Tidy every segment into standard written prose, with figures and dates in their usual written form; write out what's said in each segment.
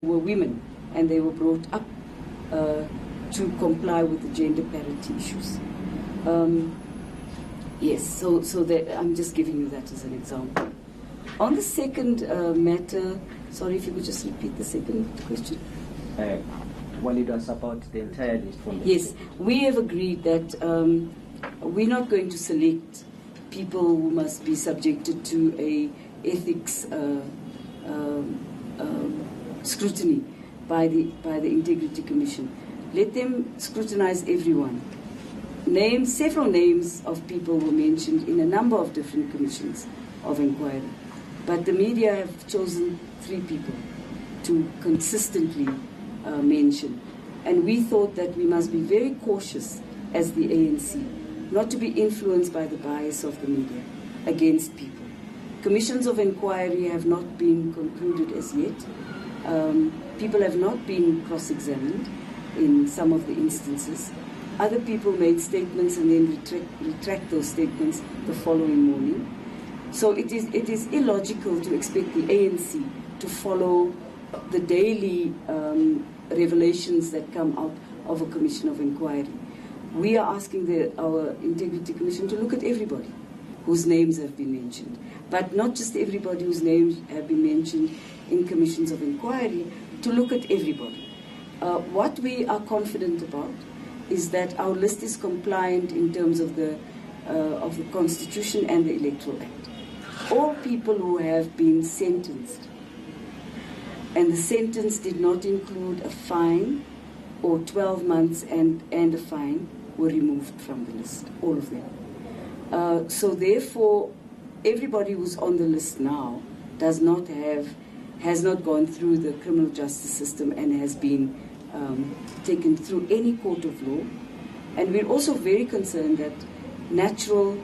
were women, and they were brought up to comply with the gender parity issues. Yes, so that, I'm just giving you that as an example. On the second matter, sorry if you could just repeat the second question. Well, it was about the entire list from the Yes, we have agreed that we're not going to select people who must be subjected to a ethics scrutiny by the Integrity Commission. Let them scrutinize everyone. Several names of people were mentioned in a number of different commissions of inquiry, but the media have chosen 3 people to consistently mention, and we thought that we must be very cautious as the ANC, not to be influenced by the bias of the media against people. Commissions of inquiry have not been concluded as yet. People have not been cross-examined in some of the instances. Other people made statements and then retract those statements the following morning. So it is illogical to expect the ANC to follow the daily revelations that come out of a commission of inquiry. We are asking our Integrity Commission to look at everybody whose names have been mentioned, but not just everybody whose names have been mentioned in commissions of inquiry, to look at everybody. What we are confident about is that our list is compliant in terms of the Constitution and the Electoral Act. All people who have been sentenced, and the sentence did not include a fine or 12 months and a fine, were removed from the list, all of them. So therefore, everybody who's on the list now has not gone through the criminal justice system and has been taken through any court of law. And we're also very concerned that natural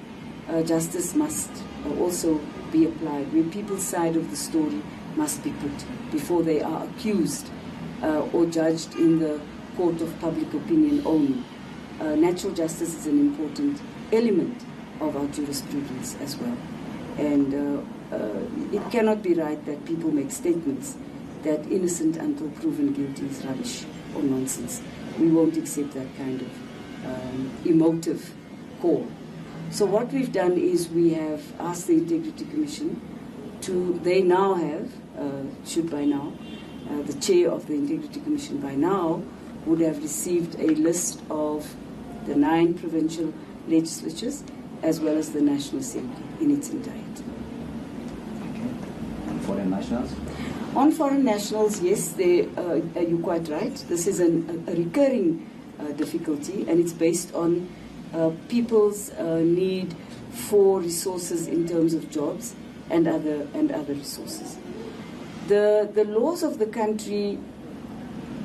justice must also be applied, where people's side of the story must be put before they are accused or judged in the court of public opinion only. Natural justice is an important element of our jurisprudence as well. And it cannot be right that people make statements that innocent until proven guilty is rubbish or nonsense. We won't accept that kind of emotive call. So what we've done is we have asked the Integrity Commission they now have, should by now, the chair of the Integrity Commission by now would have received a list of the 9 provincial legislatures as well as the National Assembly in its entirety. Okay. And foreign nationals? On foreign nationals, yes, you're quite right. This is a recurring difficulty, and it's based on people's need for resources in terms of jobs and other resources. The laws of the country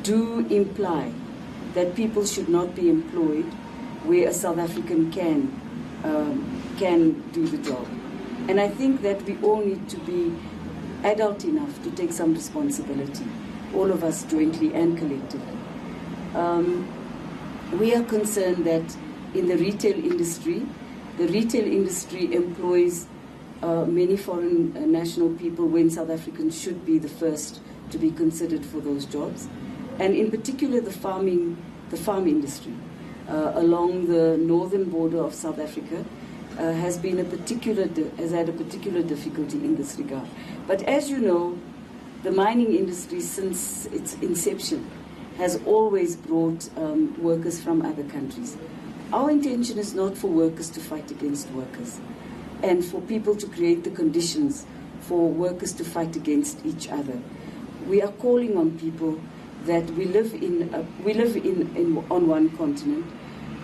do imply that people should not be employed where a South African can do the job. And I think that we all need to be adult enough to take some responsibility, all of us jointly and collectively. We are concerned that in the retail industry employs many foreign national people when South Africans should be the first to be considered for those jobs. And in particular the farm industry along the northern border of South Africa has had a particular difficulty in this regard. But as you know, the mining industry since its inception has always brought workers from other countries. Our intention is not for workers to fight against workers and for people to create the conditions for workers to fight against each other. We are calling on people that we live on one continent.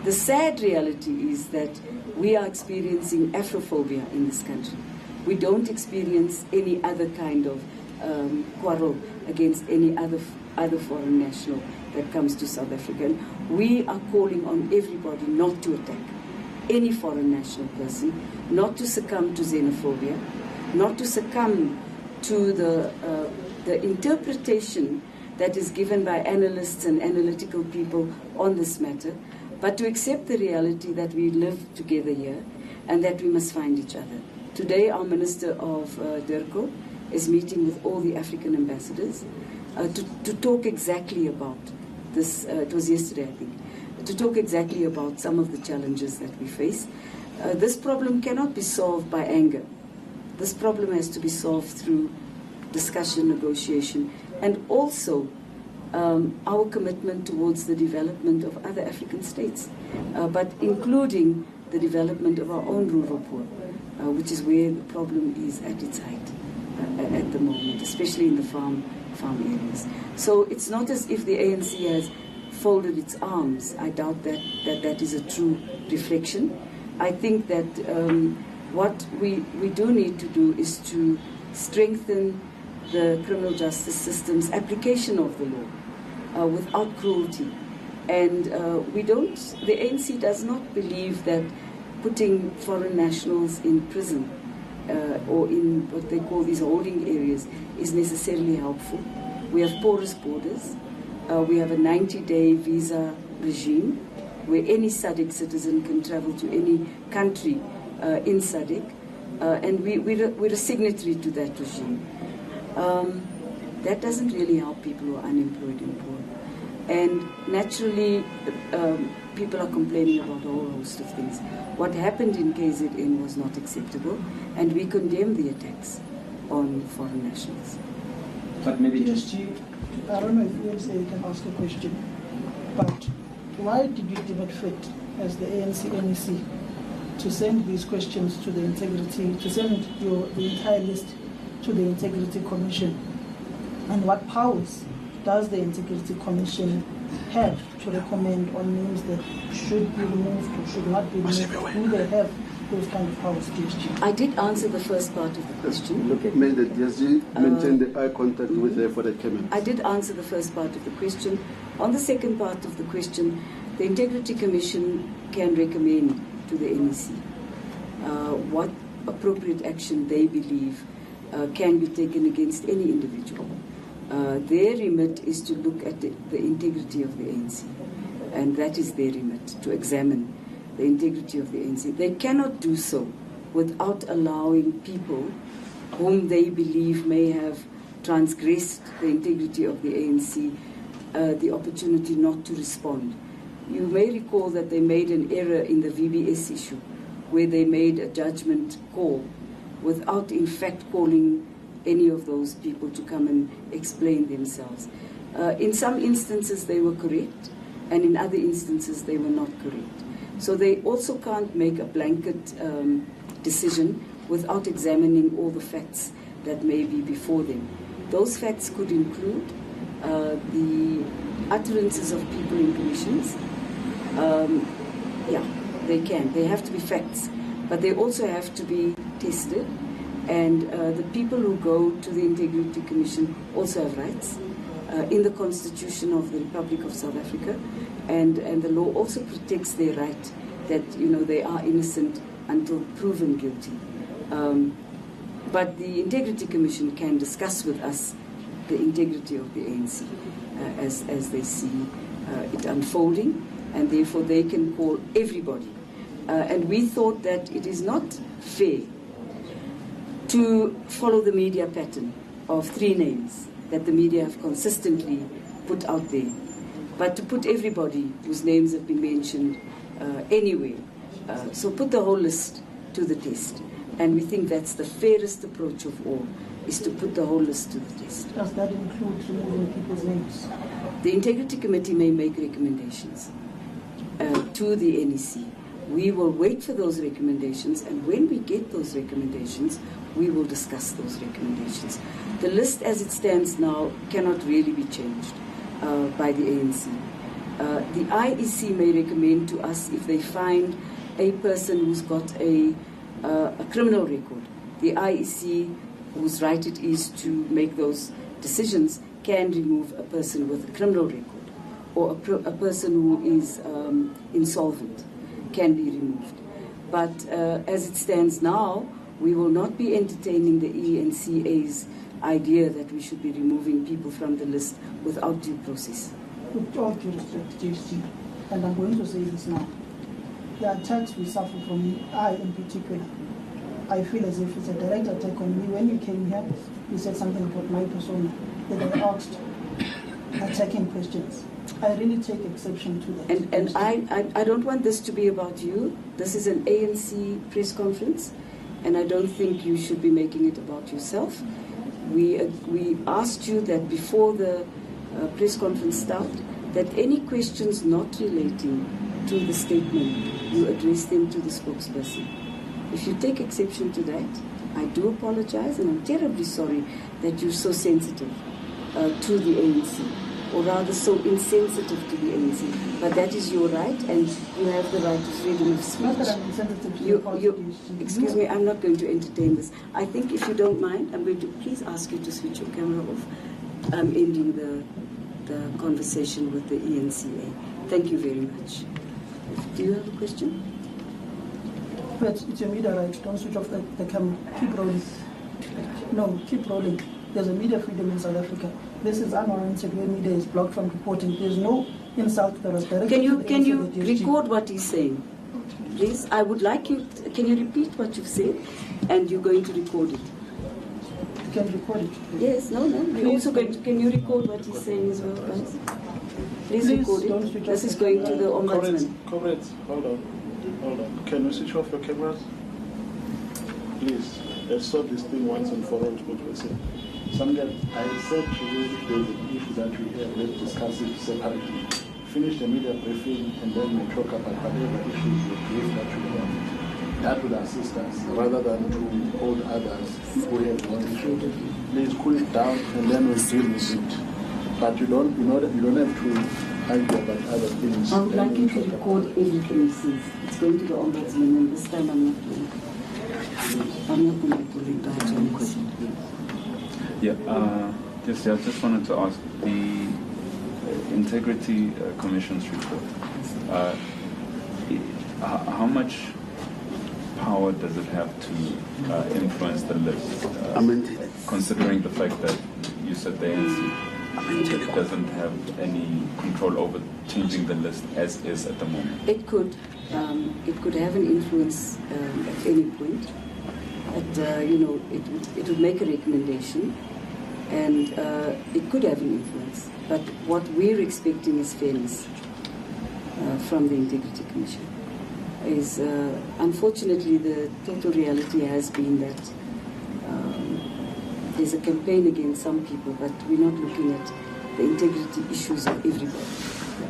The sad reality is that we are experiencing Afrophobia in this country. We don't experience any other kind of quarrel against any other foreign national that comes to South Africa. And we are calling on everybody not to attack any foreign national person, not to succumb to xenophobia, not to succumb to the interpretation that is given by analysts and analytical people on this matter, but to accept the reality that we live together here and that we must find each other. Today, our Minister of Durko is meeting with all the African ambassadors to talk exactly about this. It was yesterday, I think, to talk exactly about some of the challenges that we face. This problem cannot be solved by anger. This problem has to be solved through discussion, negotiation, and also our commitment towards the development of other African states, but including the development of our own rural poor, which is where the problem is at its height at the moment, especially in the farm areas. So it's not as if the ANC has folded its arms. I doubt that is a true reflection. I think that what we do need to do is to strengthen the criminal justice system's application of the law without cruelty. And the ANC does not believe that putting foreign nationals in prison or in what they call these holding areas is necessarily helpful. We have porous borders. We have a 90-day visa regime where any SADC citizen can travel to any country in SADC, and we're a signatory to that regime. That doesn't really help people who are unemployed and poor. And naturally, people are complaining about a whole host of things. What happened in KZN was not acceptable, and we condemn the attacks on foreign nationals. But maybe PSG, I don't know if you can ask a question, but why did you deem it fit as the ANC-NEC to send these questions to the integrity, to send the entire list to the Integrity Commission? And what powers does the Integrity Commission have to recommend on names that should be removed or should not be removed? Do they have those kind of powers, DSG? I did answer the first part of the question. May the DSG maintain the eye contact with her for the comment. I did answer the first part of the question. On the second part of the question, the Integrity Commission can recommend to the NEC what appropriate action they believe can be taken against any individual. Their remit is to look at the integrity of the ANC, and that is their remit, to examine the integrity of the ANC. They cannot do so without allowing people whom they believe may have transgressed the integrity of the ANC the opportunity not to respond. You may recall that they made an error in the VBS issue, where they made a judgment call without in fact calling any of those people to come and explain themselves. In some instances they were correct, and in other instances they were not correct. So they also can't make a blanket decision without examining all the facts that may be before them. Those facts could include the utterances of people in commissions. They can. They have to be facts, but they also have to be tested. And the people who go to the Integrity Commission also have rights in the Constitution of the Republic of South Africa, and the law also protects their right that they are innocent until proven guilty. But the Integrity Commission can discuss with us the integrity of the ANC as they see it unfolding, and therefore they can call everybody. And we thought that it is not fair to follow the media pattern of 3 names that the media have consistently put out there, but to put everybody whose names have been mentioned anyway. So put the whole list to the test. And we think that's the fairest approach of all, is to put the whole list to the test. Does that include removing people's names? The Integrity Committee may make recommendations to the NEC. We will wait for those recommendations, and when we get those recommendations, we will discuss those recommendations. The list as it stands now cannot really be changed by the ANC. The IEC may recommend to us if they find a person who's got a criminal record. The IEC, whose right it is to make those decisions, can remove a person with a criminal record, or a person who is insolvent can be removed. But as it stands now, we will not be entertaining the ENCA's idea that we should be removing people from the list without due process. With all due respect, JC, and I'm going to say this now, the attacks we suffer from, I in particular, I feel as if it's a direct attack on me. When you came here, you said something about my persona, that I asked, attacking questions. I really take exception to that. And I don't want this to be about you. This is an ANC press conference, and I don't think you should be making it about yourself. We asked you that before the press conference started, that any questions not relating to the statement, you address them to the spokesperson. If you take exception to that, I do apologize, and I'm terribly sorry that you're so sensitive to the ANC, or rather so insensitive to the ANC. But that is your right, and you have the right to freedom of speech. Not that I'm insensitive to you, excuse me, I'm not going to entertain this. I think if you don't mind, I'm going to please ask you to switch your camera off. I'm ending the conversation with the ENCA. Thank you very much. Do you have a question? But it's your media right. Don't switch off the camera. Keep rolling. No, keep rolling. There's a media freedom in South Africa. This is unwarranted where media is blocked from reporting. There's no insult that was directed Can you to the record what he's saying? Please, I would like you, can you repeat what you've said? And you're going to record it. You can record it. Yes, no. We're also going to, can you record what he's saying as well, guys? Please record it. This is going to the Ombudsman. Comrades, hold on. Can we switch off your cameras? Please, let's sort this thing once and for all. Samgat, I said to you if there's an issue that we have, let's discuss it separately. Finish the media briefing and then we talk about whatever issues you brief that we have. That would assist us rather than to hold others who have one issue. Please cool it down and then we'll deal with it. But you don't have to argue about other things. I would like you to record everything he says. It's going to the Ombudsman, and this time I'm not going to pull it down to any question. Yes, I just wanted to ask the Integrity Commission's report. How much power does it have to influence the list? Considering the fact that you said the ANC doesn't have any control over changing the list as is at the moment. It could have an influence at any point. It would make a recommendation, and it could have an influence. But what we're expecting is fairness from the Integrity Commission. Unfortunately, the total reality has been that there's a campaign against some people, but we're not looking at the integrity issues of everybody.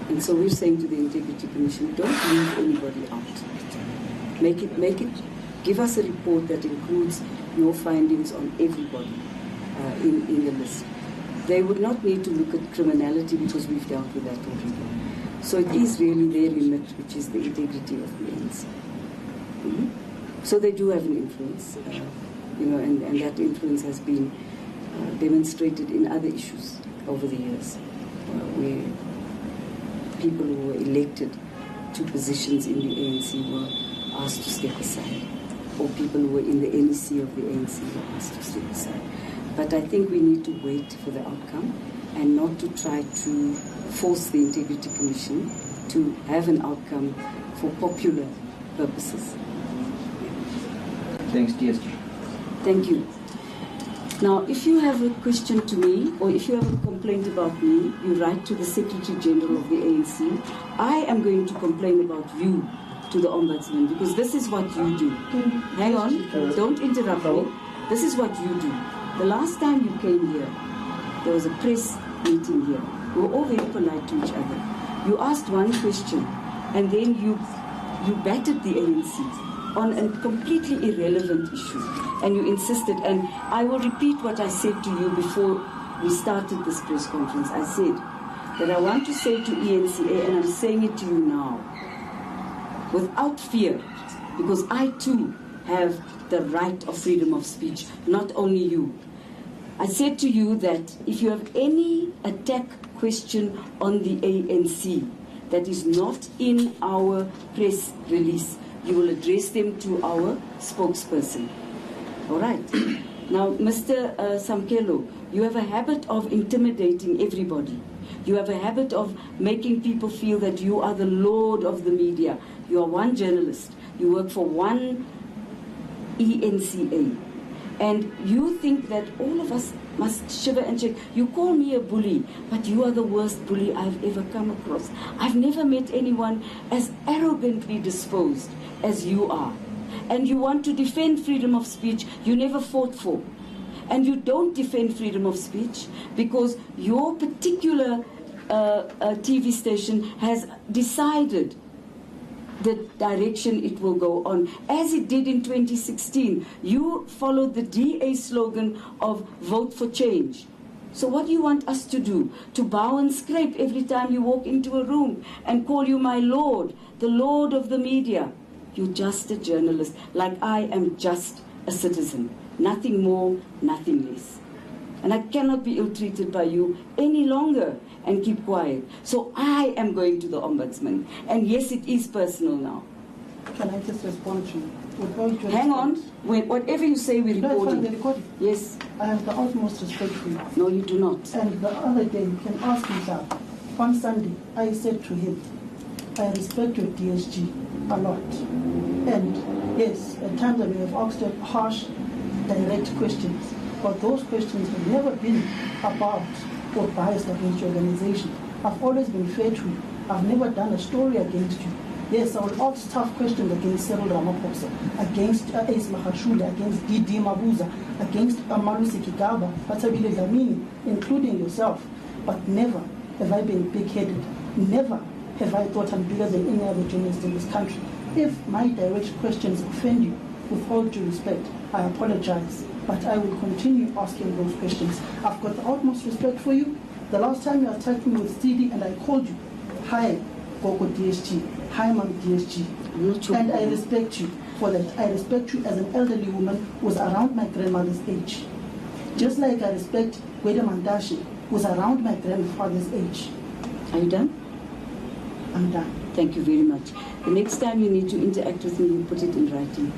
And so we're saying to the Integrity Commission, don't leave anybody out. Make it. Give us a report that includes your findings on everybody in the list. They would not need to look at criminality because we've dealt with that already. So it is really their remit, which is the integrity of the ANC. Mm-hmm. So they do have an influence, and that influence has been demonstrated in other issues over the years, where people who were elected to positions in the ANC were asked to step aside, or people who were in the NEC of the ANC were asked to step aside. But I think we need to wait for the outcome and not to try to force the Integrity Commission to have an outcome for popular purposes. Thanks, DSG. Thank you. Now, if you have a question to me, or if you have a complaint about me, you write to the Secretary General of the ANC. I am going to complain about you to the Ombudsman, because this is what you do. Hang on, don't interrupt me. This is what you do. The last time you came here, there was a press meeting here. We were all very polite to each other. You asked one question, and then you battered the ANC on a completely irrelevant issue, and you insisted. And I will repeat what I said to you before we started this press conference. I said that I want to say to ENCA, and I'm saying it to you now, without fear, because I too have the right of freedom of speech, not only you. I said to you that if you have any attack question on the ANC that is not in our press release, you will address them to our spokesperson. All right. Now, Mr. Samkelo, you have a habit of intimidating everybody. You have a habit of making people feel that you are the lord of the media. You are one journalist. You work for one ENCA. And you think that all of us must shiver and shake. You call me a bully, but you are the worst bully I've ever come across. I've never met anyone as arrogantly disposed as you are. And you want to defend freedom of speech you never fought for. And you don't defend freedom of speech because your particular TV station has decided the direction it will go on, as it did in 2016. You followed the DA slogan of vote for change. So what do you want us to do? To bow and scrape every time you walk into a room and call you my lord, the lord of the media? You're just a journalist, like I am just a citizen. Nothing more, nothing less. And I cannot be ill-treated by you any longer and keep quiet. So I am going to the Ombudsman. And yes, it is personal now. Can I just respond to you? Hang on. Whatever you say, we record it. Recording. Yes. I have the utmost respect for you. No, you do not. And the other day, you can ask himself, on Sunday, I said to him, I respect your DSG a lot. And yes, at times I may have asked you harsh, direct questions, but those questions have never been about or biased against your organization. I've always been fair to you. I've never done a story against you. Yes, I will ask tough questions against Cyril Ramaphosa, against Ace Mahashule, against Didi Mabuza, against Amalusi Kigaba, Batabile Dlamini, including yourself. But never have I been big-headed. Never have I thought I'm bigger than any other journalist in this country. If my direct questions offend you, with all due respect, I apologize. But I will continue asking those questions. I've got the utmost respect for you. The last time you attacked me with CD and I called you, hi, Gogo DSG, hi, Mom DSG. And I respect you for that. I respect you as an elderly woman who was around my grandmother's age. Just like I respect Gwede Mandashi, who was around my grandfather's age. Are you done? I'm done. Thank you very much. The next time you need to interact with me, you put it in writing.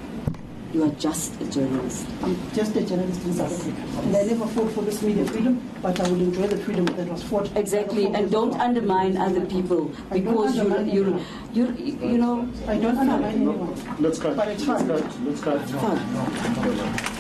You are just a journalist. I'm just a journalist in South Africa. And I never fought for this media freedom, but I will enjoy the freedom that was fought. Exactly, and don't undermine other people because you know. I don't undermine anyone. Let's cut. But it's fine. Let's cut. Fine.